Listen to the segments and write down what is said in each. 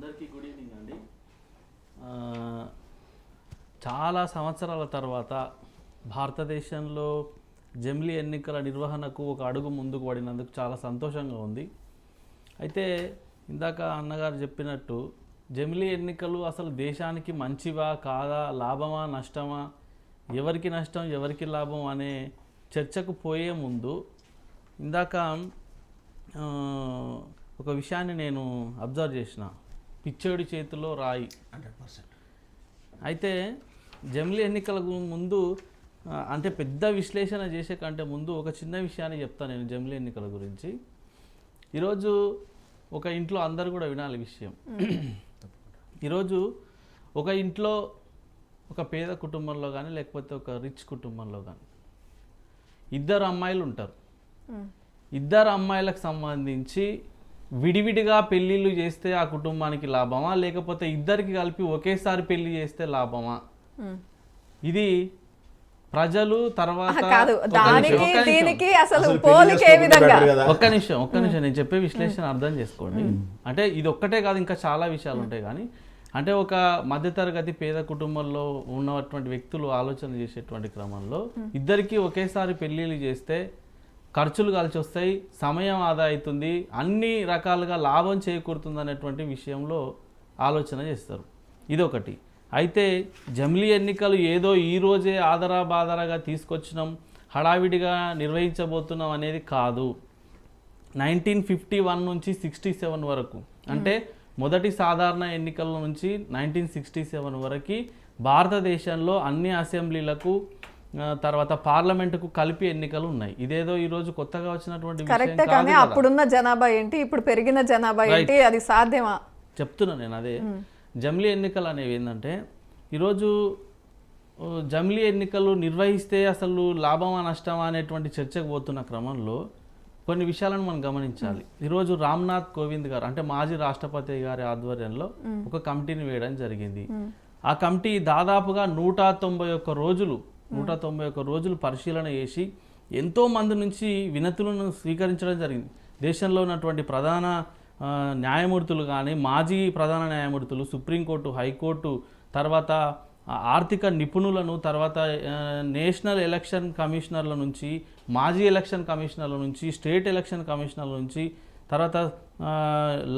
అందరికీ good evening అండి. చాలా సంవత్సరాల తర్వాత భారతదేశంలో జమిలీ ఎన్నికల నిర్వహణకు ఒక అడుగు ముందుకు పడినందుకు చాలా సంతోషంగా ఉంది. అయితే ఇందాక అన్నగారు చెప్పినట్టు జమిలీ ఎన్నికలు అసలు దేశానికి మంచివా కాదా, లాభమా నష్టమా, ఎవరికి నష్టం ఎవరికి లాభం అనే చర్చకు పోయే ముందు ఇందాక ఒక విషయాన్ని నేను అబ్జర్వ్ చేసిన, పిచ్చోడి చేతిలో రాయి 100%. అయితే జమిలీ ఎన్నికలకు ముందు అంటే పెద్ద విశ్లేషణ చేసే కంటే ముందు ఒక చిన్న విషయాన్ని చెప్తాను నేను జమిలీ ఎన్నికల గురించి. ఈరోజు ఒక ఇంట్లో అందరు కూడా వినాలి విషయం. ఈరోజు ఒక ఇంట్లో ఒక పేద కుటుంబంలో కానీ లేకపోతే ఒక రిచ్ కుటుంబంలో కానీ ఇద్దరు అమ్మాయిలు ఉంటారు. ఇద్దరు అమ్మాయిలకు సంబంధించి విడివిడిగా పెళ్ళిళ్ళు చేస్తే ఆ కుటుంబానికి లాభమా, లేకపోతే ఇద్దరికి కలిపి ఒకేసారి పెళ్లి చేస్తే లాభమా? ఇది ప్రజలు తర్వాత ఒక్క నిమిషం నేను చెప్పే విశ్లేషణ అర్థం చేసుకోండి. అంటే ఇది ఒక్కటే కాదు, ఇంకా చాలా విషయాలు ఉంటాయి. కానీ అంటే ఒక మధ్యతరగతి పేద కుటుంబంలో ఉన్నటువంటి వ్యక్తులు ఆలోచన చేసేటువంటి క్రమంలో ఇద్దరికి ఒకేసారి పెళ్లిళ్ళు చేస్తే ఖర్చులు కలిసి వస్తాయి, సమయం ఆదా అవుతుంది, అన్ని రకాలుగా లాభం చేకూరుతుంది అనేటువంటి విషయంలో ఆలోచన చేస్తారు. ఇదొకటి. అయితే జమిలీ ఎన్నికలు ఏదో ఈరోజే ఆదరా బాదరాగా తీసుకొచ్చినాం, హడావిడిగా నిర్వహించబోతున్నాం అనేది కాదు. 1951 నుంచి 67 వరకు, అంటే మొదటి సాధారణ ఎన్నికల నుంచి 1967 వరకు భారతదేశంలో అన్ని అసెంబ్లీలకు తర్వాత పార్లమెంటుకు కలిపి ఎన్నికలు ఉన్నాయి. ఇదేదో ఈ రోజు కొత్తగా వచ్చినటువంటి కరెక్ట్. కానీ అప్పుడున్న జనాభా ఏంటి, ఇప్పుడు పెరిగిన జనాభా ఏంటి, అది సాధ్యమా చెప్తున్నా నేను. అదే జమిలీ ఎన్నికలు అనేవి ఏంటంటే, ఈరోజు జమిలీ ఎన్నికలు నిర్వహిస్తే అసలు లాభమా నష్టమా అనేటువంటి చర్చకు పోతున్న క్రమంలో కొన్ని విషయాలను మనం గమనించాలి. ఈరోజు రామ్నాథ్ కోవింద్ గారు అంటే మాజీ రాష్ట్రపతి గారి ఆధ్వర్యంలో ఒక కమిటీని వేయడం జరిగింది. ఆ కమిటీ దాదాపుగా 191 రోజులు పరిశీలన చేసి ఎంతో మంది నుంచి వినతులను స్వీకరించడం జరిగింది. దేశంలో ఉన్నటువంటి ప్రధాన న్యాయమూర్తులు కానీ, మాజీ ప్రధాన న్యాయమూర్తులు, సుప్రీంకోర్టు, హైకోర్టు, తర్వాత ఆర్థిక నిపుణులను, తర్వాత నేషనల్ ఎలక్షన్ కమిషనర్ల నుంచి, మాజీ ఎలక్షన్ కమిషనర్ల నుంచి, స్టేట్ ఎలక్షన్ కమిషనర్ల నుంచి, తర్వాత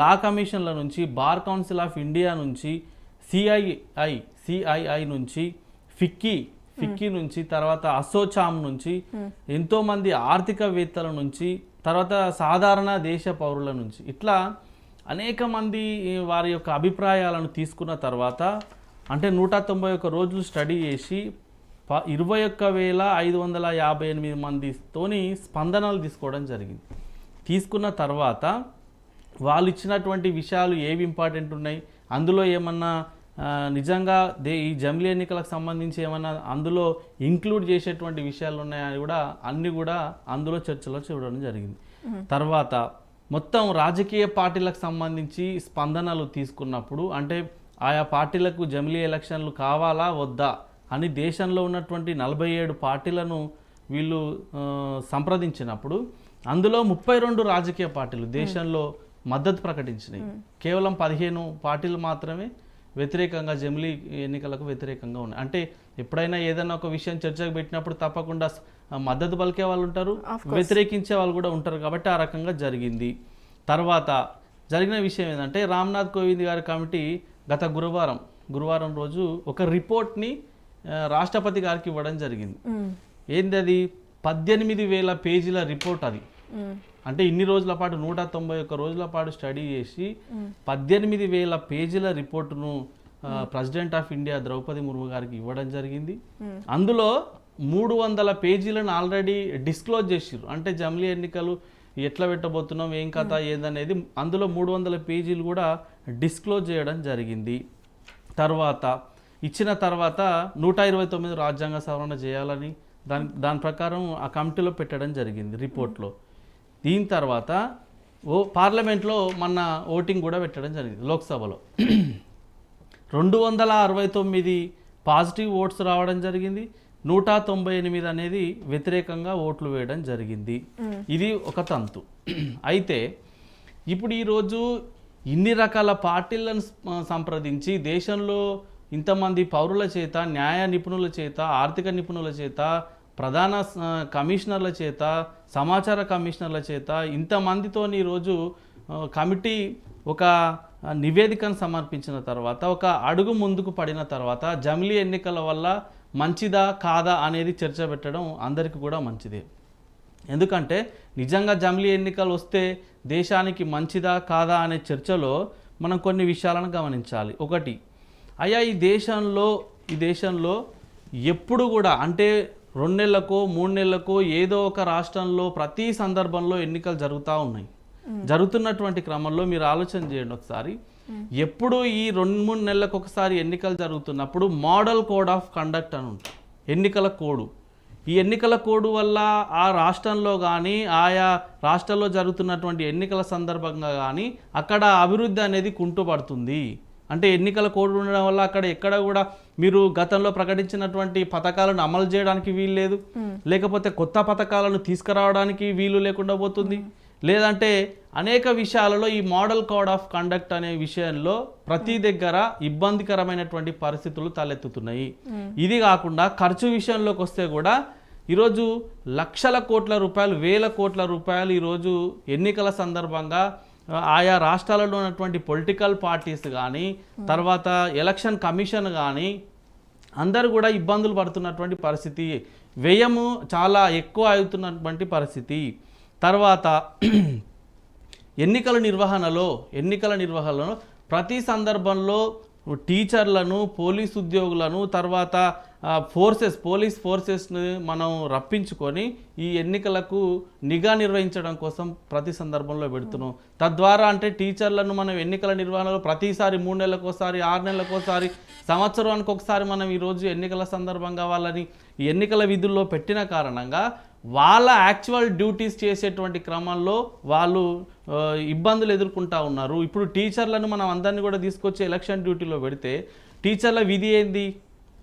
లా కమిషన్ల నుంచి, బార్ కౌన్సిల్ ఆఫ్ ఇండియా నుంచి, సిఐఐ నుంచి, ఫిక్కీ నుంచి, తర్వాత అసోచామ్ నుంచి, ఎంతోమంది ఆర్థికవేత్తల నుంచి, తర్వాత సాధారణ దేశ పౌరుల నుంచి, ఇట్లా అనేక మంది వారి యొక్క అభిప్రాయాలను తీసుకున్న తర్వాత అంటే 191 రోజులు స్టడీ చేసి 21,558 మందితోని స్పందనలు తీసుకోవడం జరిగింది. తీసుకున్న తర్వాత వాళ్ళు ఇచ్చినటువంటి విషయాలు ఏవి ఇంపార్టెంట్ ఉన్నాయి, అందులో ఏమన్నా నిజంగా ఈ జమిలీ ఎన్నికలకు సంబంధించి ఏమన్నా అందులో ఇంక్లూడ్ చేసేటువంటి విషయాలు ఉన్నాయని కూడా అన్ని కూడా అందులో చర్చలో చూడడం జరిగింది. తర్వాత మొత్తం రాజకీయ పార్టీలకు సంబంధించి స్పందనలు తీసుకున్నప్పుడు అంటే ఆయా పార్టీలకు జమిలీ ఎలక్షన్లు కావాలా వద్దా అని దేశంలో ఉన్నటువంటి 47 పార్టీలను వీళ్ళు సంప్రదించినప్పుడు అందులో 32 రాజకీయ పార్టీలు దేశంలో మద్దతు ప్రకటించినాయి. కేవలం 15 పార్టీలు మాత్రమే వ్యతిరేకంగా, జమిలీ ఎన్నికలకు వ్యతిరేకంగా ఉన్నాయి. అంటే ఎప్పుడైనా ఏదైనా ఒక విషయం చర్చకు పెట్టినప్పుడు తప్పకుండా మద్దతు పలికే వాళ్ళు ఉంటారు, వ్యతిరేకించే వాళ్ళు కూడా ఉంటారు. కాబట్టి ఆ రకంగా జరిగింది. తర్వాత జరిగిన విషయం ఏంటంటే, రామ్నాథ్ కోవింద్ గారి కమిటీ గత గురువారం రోజు ఒక రిపోర్ట్ని రాష్ట్రపతి గారికి ఇవ్వడం జరిగింది. ఏంది అది? 18,000 పేజీల రిపోర్ట్ అది. అంటే ఇన్ని రోజుల పాటు 191 రోజుల పాటు స్టడీ చేసి 18,000 పేజీల రిపోర్టును president of India Droupadi Murmu గారికి ఇవ్వడం జరిగింది. అందులో 300 పేజీలను ఆల్రెడీ డిస్క్లోజ్ చేసిర్రు. అంటే జమిలీ ఎన్నికలు ఎట్లా పెట్టబోతున్నాం, ఏం కథ ఏందనేది అందులో 300 పేజీలు కూడా డిస్క్లోజ్ చేయడం జరిగింది. తర్వాత ఇచ్చిన తర్వాత 129 రాజ్యాంగ సవరణ చేయాలని దాని ప్రకారం ఆ కమిటీలో పెట్టడం జరిగింది రిపోర్ట్లో. దీని తర్వాత పార్లమెంట్లో మొన్న ఓటింగ్ కూడా పెట్టడం జరిగింది. లోక్సభలో 269 పాజిటివ్ ఓట్స్ రావడం జరిగింది, 198 అనేది వ్యతిరేకంగా ఓట్లు వేయడం జరిగింది. ఇది ఒక తంతు. అయితే ఇప్పుడు ఈరోజు ఇన్ని రకాల పార్టీలను సంప్రదించి దేశంలో ఇంతమంది పౌరుల చేత, న్యాయ నిపుణుల చేత, ఆర్థిక నిపుణుల చేత, ప్రధాన కమిషనర్ల చేత, సమాచార కమిషనర్ల చేత ఇంతమందితో ఈరోజు కమిటీ ఒక నివేదికను సమర్పించిన తర్వాత, ఒక అడుగు ముందుకు పడిన తర్వాత జమిలీ ఎన్నికల వల్ల మంచిదా కాదా అనేది చర్చ పెట్టడం అందరికీ కూడా మంచిదే. ఎందుకంటే నిజంగా జమిలీ ఎన్నికలు వస్తే దేశానికి మంచిదా కాదా అనే చర్చలో మనం కొన్ని విషయాలను గమనించాలి. ఒకటి, అయ్యా ఈ దేశంలో ఎప్పుడు కూడా అంటే 2 నెలలకో 3 నెలలకో ఏదో ఒక రాష్ట్రంలో ప్రతి సందర్భంలో ఎన్నికలు జరుగుతూ ఉన్నాయి. జరుగుతున్నటువంటి క్రమంలో మీరు ఆలోచన చేయండి ఒకసారి, ఎప్పుడు ఈ 2-3 నెలలకు ఒకసారి ఎన్నికలు జరుగుతున్నప్పుడు మోడల్ కోడ్ ఆఫ్ కండక్ట్ అని ఉంటుంది, ఎన్నికల కోడ్. ఈ ఎన్నికల కోడ్ వల్ల ఆ రాష్ట్రంలో కానీ ఆయా రాష్ట్రాల్లో జరుగుతున్నటువంటి ఎన్నికల సందర్భంగా కానీ అక్కడ అభివృద్ధి అనేది కుంటుపడుతుంది. అంటే ఎన్నికల కోడ్ ఉండడం వల్ల అక్కడ ఎక్కడ కూడా మీరు గతంలో ప్రకటించినటువంటి పథకాలను అమలు చేయడానికి వీలు లేదు, లేకపోతే కొత్త పథకాలను తీసుకురావడానికి వీలు లేకుండా పోతుంది, లేదంటే అనేక విషయాలలో ఈ మోడల్ కోడ్ ఆఫ్ కండక్ట్ అనే విషయంలో ప్రతి దగ్గర ఇబ్బందికరమైనటువంటి పరిస్థితులు తలెత్తుతున్నాయి. ఇది కాకుండా ఖర్చు విషయంలోకి వస్తే కూడా ఈరోజు లక్షల కోట్ల రూపాయలు, వేల కోట్ల రూపాయలు ఈరోజు ఎన్నికల సందర్భంగా ఆయా రాష్ట్రాలలో ఉన్నటువంటి పొలిటికల్ పార్టీస్ కానీ, తర్వాత ఎలక్షన్ కమిషన్ కానీ అందరూ కూడా ఇబ్బందులు పడుతున్నటువంటి పరిస్థితి, వ్యయము చాలా ఎక్కువ అవుతున్నటువంటి పరిస్థితి. తర్వాత ఎన్నికల నిర్వహణలో ప్రతి సందర్భంలో టీచర్లను, పోలీస్ ఉద్యోగులను, తర్వాత పోలీస్ ఫోర్సెస్ని మనం రప్పించుకొని ఈ ఎన్నికలకు నిఘా నిర్వహించడం కోసం ప్రతి సందర్భంలో పెడుతున్నాం. తద్వారా అంటే టీచర్లను మనం ఎన్నికల నిర్వహణలో ప్రతిసారి 3 నెలలకోసారి, 6 నెలలకోసారి, సంవత్సరానికి ఒకసారి మనం ఈరోజు ఎన్నికల సందర్భంగా వాళ్ళని ఈ ఎన్నికల విధుల్లో పెట్టిన కారణంగా వాళ్ళ యాక్చువల్ డ్యూటీస్ చేసేటువంటి క్రమంలో వాళ్ళు ఇబ్బందులు ఎదుర్కొంటూ ఉన్నారు. ఇప్పుడు టీచర్లను మనం అందరినీ కూడా తీసుకొచ్చి ఎలక్షన్ డ్యూటీలో పెడితే టీచర్ల విధి ఏంది?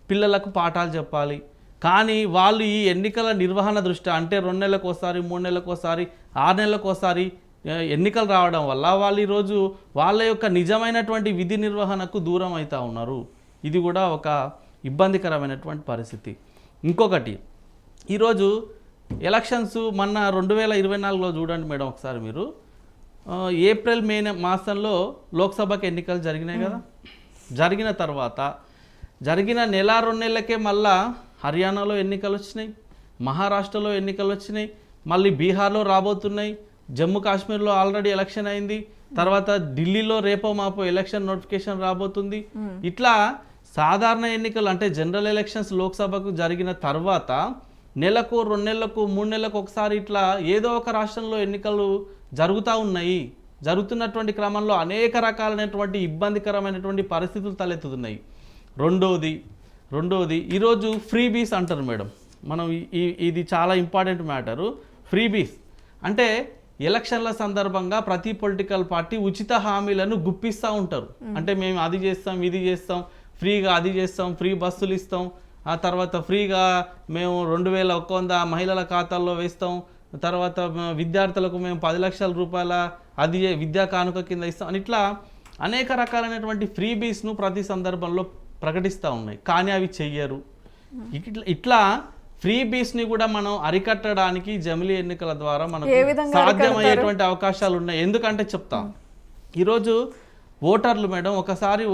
పిల్లలకు పాఠాలు చెప్పాలి. కానీ వాళ్ళు ఈ ఎన్నికల నిర్వహణ దృష్ట్యా అంటే 2 నెలలకోసారి, 3 నెలలకోసారి, 6 నెలలకోసారి ఎన్నికలు రావడం వల్ల వాళ్ళు ఈరోజు వాళ్ళ యొక్క నిజమైనటువంటి విధి నిర్వహణకు దూరం అవుతూ ఉన్నారు. ఇది కూడా ఒక ఇబ్బందికరమైనటువంటి పరిస్థితి. ఇంకొకటి, ఈరోజు ఎలక్షన్స్ మొన్న 2024లో చూడండి మేడం ఒకసారి మీరు, ఏప్రిల్ మే మాసంలో లోక్సభకు ఎన్నికలు జరిగినాయి కదా. జరిగిన తర్వాత జరిగిన 1-2 నెలలకే మళ్ళా హర్యానాలో ఎన్నికలు వచ్చినాయి, మహారాష్ట్రలో ఎన్నికలు వచ్చినాయి, మళ్ళీ బీహార్లో రాబోతున్నాయి, జమ్మూ కాశ్మీర్లో ఆల్రెడీ ఎలక్షన్ అయింది, తర్వాత ఢిల్లీలో రేపో మాపో ఎలక్షన్ నోటిఫికేషన్ రాబోతుంది. ఇట్లా సాధారణ ఎన్నికలు అంటే జనరల్ ఎలక్షన్స్ లోక్సభకు జరిగిన తర్వాత 1-2 నెలలకు 3 నెలలకు ఒకసారి ఇట్లా ఏదో ఒక రాష్ట్రంలో ఎన్నికలు జరుగుతూ ఉన్నాయి. జరుగుతున్నటువంటి క్రమంలో అనేక రకాలైనటువంటి ఇబ్బందికరమైనటువంటి పరిస్థితులు తలెత్తుతున్నాయి. రెండోది ఈరోజు ఫ్రీబీస్ అంటారు మేడం. మనం ఇది చాలా ఇంపార్టెంట్ మ్యాటరు. ఫ్రీబీస్ అంటే ఎలక్షన్ల సందర్భంగా ప్రతి పొలిటికల్ పార్టీ ఉచిత హామీలను గుప్పిస్తూ ఉంటారు. అంటే మేము అది చేస్తాం, ఇది చేస్తాం, ఫ్రీగా అది చేస్తాం, ఫ్రీ బస్సులు ఇస్తాం, ఆ తర్వాత ఫ్రీగా మేము 2100 మహిళల ఖాతాల్లో వేస్తాం, తర్వాత విద్యార్థులకు మేము 10 లక్షల రూపాయల అది విద్యా కానుక కింద ఇస్తాం అని ఇట్లా అనేక రకాలైనటువంటి ఫ్రీబీస్ను ప్రతి సందర్భంలో ప్రకటిస్తూ ఉన్నాయి. కానీ అవి చెయ్యరు. ఇట్లా ఫ్రీబీస్ని కూడా మనం అరికట్టడానికి జమిలీ ఎన్నికల ద్వారా మనకు సాధ్యమయ్యేటువంటి అవకాశాలు ఉన్నాయి. ఎందుకంటే చెప్తాం, ఈరోజు ఓటర్లు మేడం, ఒకసారి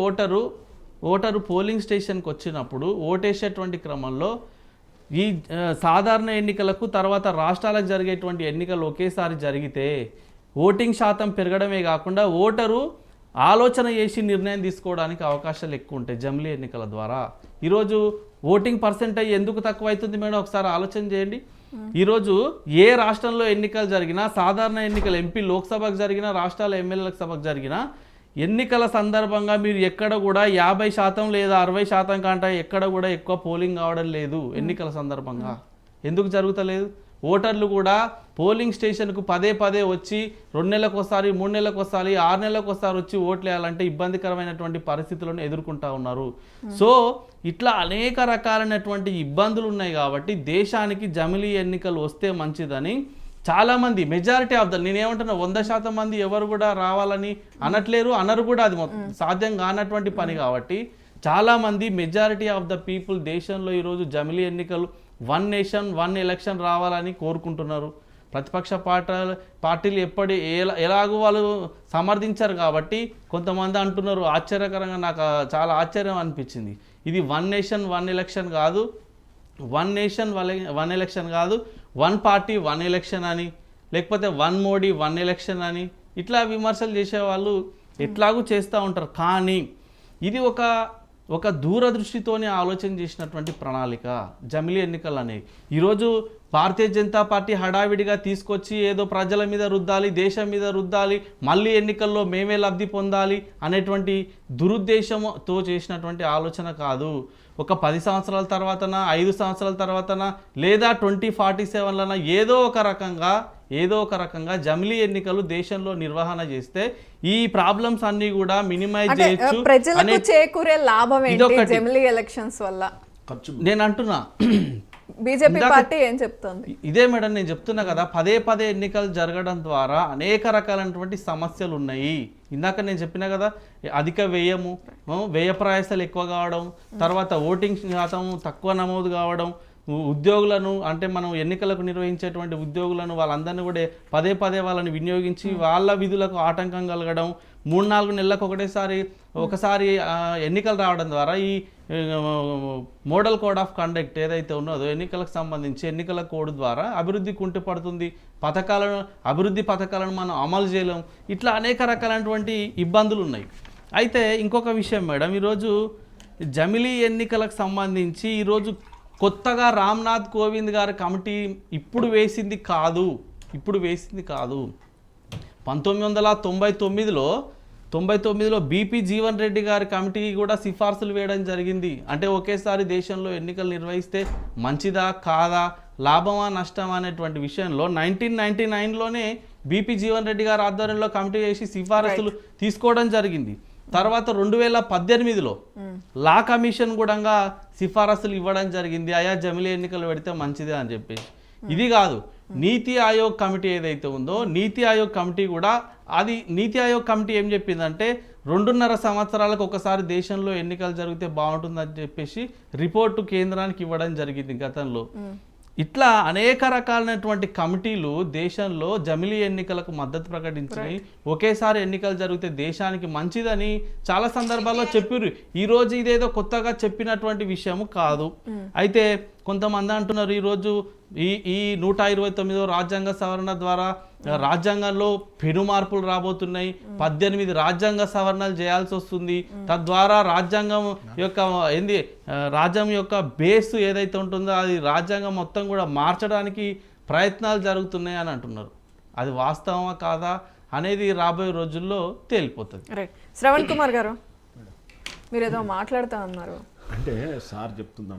ఓటరు పోలింగ్ స్టేషన్కి వచ్చినప్పుడు ఓటేసేటువంటి క్రమంలో ఈ సాధారణ ఎన్నికలకు తర్వాత రాష్ట్రాలకు జరిగేటువంటి ఎన్నికలు ఒకేసారి జరిగితే ఓటింగ్ శాతం పెరగడమే కాకుండా ఓటరు ఆలోచన చేసి నిర్ణయం తీసుకోవడానికి అవకాశాలు ఎక్కువ ఉంటాయి జమిలీ ఎన్నికల ద్వారా. ఈరోజు ఓటింగ్ పర్సెంటేజ్ ఎందుకు తక్కువ అవుతుంది మేడం, ఒకసారి ఆలోచన చేయండి. ఈరోజు ఏ రాష్ట్రంలో ఎన్నికలు జరిగినా, సాధారణ ఎన్నికలు ఎంపీ లోక్సభకు జరిగినా, రాష్ట్రాల ఎమ్మెల్యేల సభకు జరిగినా, ఎన్నికల సందర్భంగా మీరు ఎక్కడ కూడా 50% లేదా 60% కంటే ఎక్కడ కూడా ఎక్కువ పోలింగ్ కావడం లేదు ఎన్నికల సందర్భంగా. ఎందుకు జరుగుతలేదు? ఓటర్లు కూడా పోలింగ్ స్టేషన్కు పదే వచ్చి 2 నెలలకోసారి, 3 నెలలకోసారి, 6 నెలలకోసారి వచ్చి ఓట్లు వేయాలంటే ఇబ్బందికరమైనటువంటి పరిస్థితులను ఎదుర్కొంటూ ఉన్నారు. సో ఇట్లా అనేక రకాలైనటువంటి ఇబ్బందులు ఉన్నాయి. కాబట్టి దేశానికి జమిలీ ఎన్నికలు వస్తే మంచిదని చాలామంది మెజారిటీ ఆఫ్ ద నేనేమంటున్నా 100% మంది ఎవరు కూడా రావాలని అనట్లేరు, అనరు కూడా. అది సాధ్యం కానటువంటి పని కాబట్టి చాలామంది మెజారిటీ ఆఫ్ ద పీపుల్ దేశంలో ఈరోజు జమిలీ ఎన్నికలు 1 నేషన్ 1 ఎలక్షన్ రావాలని కోరుకుంటున్నారు. ప్రతిపక్ష పార్టీలు ఎలాగో వాళ్ళు సమర్థించారు కాబట్టి కొంతమంది అంటున్నారు. ఆశ్చర్యకరంగా నాకు చాలా ఆశ్చర్యం అనిపించింది. ఇది 1 నేషన్ 1 ఎలక్షన్ కాదు, 1 నేషన్ 1 ఎలక్షన్ కాదు, 1 పార్టీ 1 ఎలక్షన్ అని, లేకపోతే 1 మోడీ 1 ఎలక్షన్ అని ఇట్లా విమర్శలు చేసేవాళ్ళు ఎట్లాగూ చేస్తూ ఉంటారు. కానీ ఇది ఒక దూరదృష్టితోనే ఆలోచన చేసినటువంటి ప్రణాళిక జమిలీ ఎన్నికలు అనేవి. ఈరోజు భారతీయ జనతా పార్టీ హడావిడిగా తీసుకొచ్చి ఏదో ప్రజల మీద రుద్దాలి, దేశం మీద రుద్దాలి, మళ్ళీ ఎన్నికల్లో మేమే లబ్ధి పొందాలి అనేటువంటి దురుద్దేశంతో చేసినటువంటి ఆలోచన కాదు. ఒక 10 సంవత్సరాల తర్వాతనా, 5 సంవత్సరాల తర్వాతనా, లేదా 2047లనా ఏదో ఒక రకంగా జమిలీ ఎన్నికలు దేశంలో నిర్వహణ చేస్తే ఈ ప్రాబ్లమ్స్ అన్ని కూడా మినిమైజ్ చేయొచ్చు. ప్రజలకు చేకూరే లాభం ఏంటి జమిలీ ఎలక్షన్స్ వల్ల? నేను అంటున్నా, బీజేపీ పార్టీ ఏం చెప్తుంది? ఇదే మేడం నేను చెప్తున్నా కదా, పదే ఎన్నికలు జరగడం ద్వారా అనేక రకాలైనటువంటి సమస్యలు ఉన్నాయి. ఇందాక నేను చెప్పినా కదా, అధిక వ్యయము, వ్యయ ప్రయాసాలు ఎక్కువ కావడం, తర్వాత ఓటింగ్ శాతం తక్కువ నమోదు కావడం, ఉద్యోగులను అంటే మనం ఎన్నికలకు నిర్వహించేటువంటి ఉద్యోగులను వాళ్ళందరినీ కూడా పదే వాళ్ళని వినియోగించి వాళ్ళ విధులకు ఆటంకం కలగడం, 3-4 నెలలకు ఒకసారి ఎన్నికలు రావడం ద్వారా ఈ మోడల్ కోడ్ ఆఫ్ కండక్ట్ ఏదైతే ఉన్నదో ఎన్నికలకు సంబంధించి ఎన్నికల కోడ్ ద్వారా అభివృద్ధి కుంటుపడుతుంది, అభివృద్ధి పథకాలను మనం అమలు చేయలేం. ఇట్లా అనేక రకాలైనటువంటి ఇబ్బందులు ఉన్నాయి. అయితే ఇంకొక విషయం మేడం, ఈరోజు జమిలీ ఎన్నికలకు సంబంధించి ఈరోజు కొత్తగా రామ్నాథ్ కోవింద్ గారి కమిటీ ఇప్పుడు వేసింది కాదు. 1999లో బీపీ జీవన్ రెడ్డి గారి కమిటీ కూడా సిఫార్సులు వేయడం జరిగింది. అంటే ఒకేసారి దేశంలో ఎన్నికలు నిర్వహిస్తే మంచిదా కాదా, లాభమా నష్టమా అనేటువంటి విషయంలో 1999లోనే బీపీ జీవన్ రెడ్డి గారి ఆధ్వర్యంలో కమిటీ చేసి సిఫారసులు తీసుకోవడం జరిగింది. తర్వాత 2018లో లా కమిషన్ కూడా సిఫారసులు ఇవ్వడం జరిగింది, అయా జమిలీ ఎన్నికలు పెడితే మంచిదే అని చెప్పేసి. ఇది కాదు, నీతి ఆయోగ్ కమిటీ ఏదైతే ఉందో నీతి ఆయోగ్ కమిటీ ఏం చెప్పిందంటే 2.5 సంవత్సరాలకు ఒకసారి దేశంలో ఎన్నికలు జరిగితే బాగుంటుందని చెప్పేసి రిపోర్టు కేంద్రానికి ఇవ్వడం జరిగింది గతంలో. ఇట్లా అనేక రకాలైనటువంటి కమిటీలు దేశంలో జమిలీ ఎన్నికలకు మద్దతు ప్రకటించినాయి. ఒకేసారి ఎన్నికలు జరిగితే దేశానికి మంచిదని చాలా సందర్భాల్లో చెప్పారు. ఈరోజు ఇదేదో కొత్తగా చెప్పినటువంటి విషయము కాదు. అయితే కొంతమంది అంటున్నారు ఈరోజు ఈ 129వ రాజ్యాంగ సవరణ ద్వారా రాజ్యాంగంలో పెను మార్పులు రాబోతున్నాయి, 18 రాజ్యాంగ సవరణలు చేయాల్సి వస్తుంది, తద్వారా రాజ్యాంగం యొక్క బేస్ ఏదైతే ఉంటుందో అది రాజ్యాంగం మొత్తం కూడా మార్చడానికి ప్రయత్నాలు జరుగుతున్నాయి అని అంటున్నారు. అది వాస్తవమా కాదా అనేది రాబోయే రోజుల్లో తేలిపోతుంది. శ్రవణ్ కుమార్ గారు, మీరు ఏదో మాట్లాడుతూ ఉన్నారు. అంటే సార్ చెప్తుందాం